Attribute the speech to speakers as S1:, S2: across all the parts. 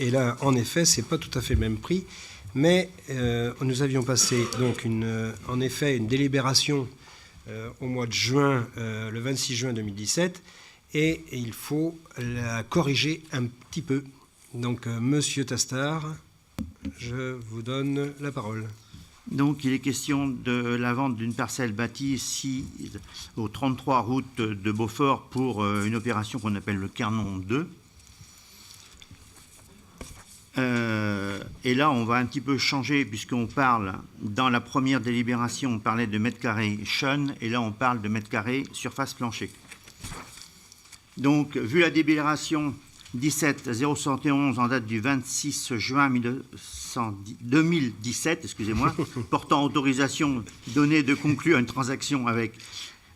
S1: Et là, en effet, ce n'est pas tout à fait le même prix. Mais nous avions passé donc en effet une délibération au mois de juin, le 26 juin 2017, et il faut la corriger un petit peu. Donc, Monsieur Tastard, je vous donne la parole.
S2: Donc, il est question de la vente d'une parcelle bâtie ici au 33 route de Beaufort pour une opération qu'on appelle le Carnon 2. Et là, on va un petit peu changer puisqu'on parle, dans la première délibération, on parlait de mètres carrés Sean, et là, on parle de mètres carrés surface plancher. Donc, vu la délibération 17-071 en date du 26 juin 2017, excusez-moi, portant autorisation donnée de conclure une transaction avec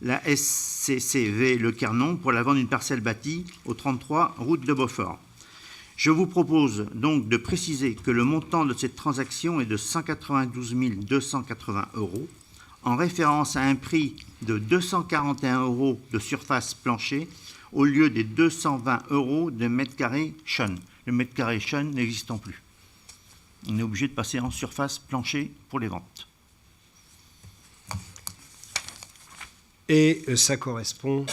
S2: la SCCV Le Carnon pour la vente d'une parcelle bâtie au 33 route de Beaufort. Je vous propose donc de préciser que le montant de cette transaction est de 192 280 €, en référence à un prix de 241 € de surface plancher au lieu des 220 € de mètre carré Sean. Le mètre carré Sean n'existant plus. On est obligé de passer en surface plancher pour les ventes.
S1: Et ça correspond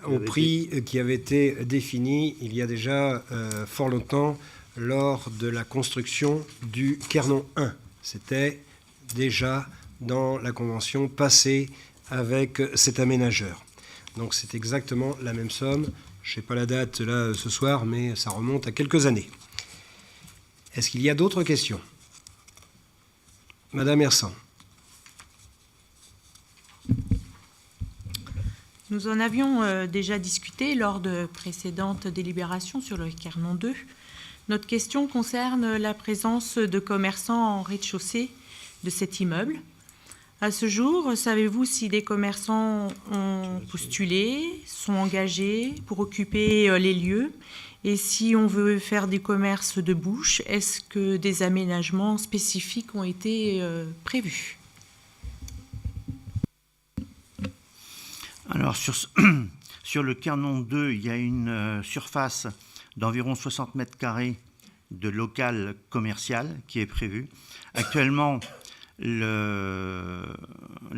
S1: au prix qui avait été défini il y a déjà fort longtemps lors de la construction du Carnon 1. C'était déjà dans la convention passée avec cet aménageur. Donc c'est exactement la même somme. Je n'ai pas la date là ce soir, mais ça remonte à quelques années. Est-ce qu'il y a d'autres questions? Madame Hersan.
S3: Nous en avions déjà discuté lors de précédentes délibérations sur le Carnon 2. Notre question concerne la présence de commerçants en rez-de-chaussée de cet immeuble. À ce jour, savez-vous si des commerçants ont postulé, sont engagés pour occuper les lieux? Et si on veut faire des commerces de bouche, est-ce que des aménagements spécifiques ont été prévus?
S2: Alors, sur le Carnon 2, il y a une surface d'environ 60 mètres carrés de local commercial qui est prévue. Actuellement, la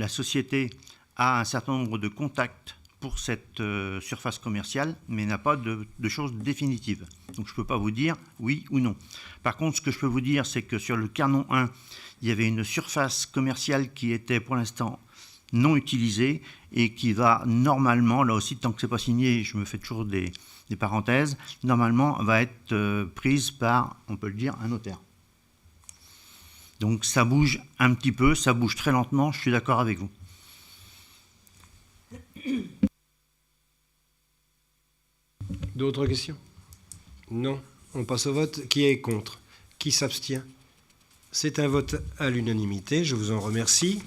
S2: société a un certain nombre de contacts pour cette surface commerciale, mais n'a pas de choses définitives. Donc je ne peux pas vous dire oui ou non. Par contre, ce que je peux vous dire, c'est que sur le Carnon 1, il y avait une surface commerciale qui était pour l'instant non utilisée et qui va normalement, là aussi, tant que ce n'est pas signé, je me fais toujours des parenthèses, normalement va être prise par, on peut le dire, un notaire. Donc ça bouge un petit peu, ça bouge très lentement, je suis d'accord avec vous.
S1: D'autres questions? Non. On passe au vote. Qui est contre? Qui s'abstient? C'est un vote à l'unanimité. Je vous en remercie.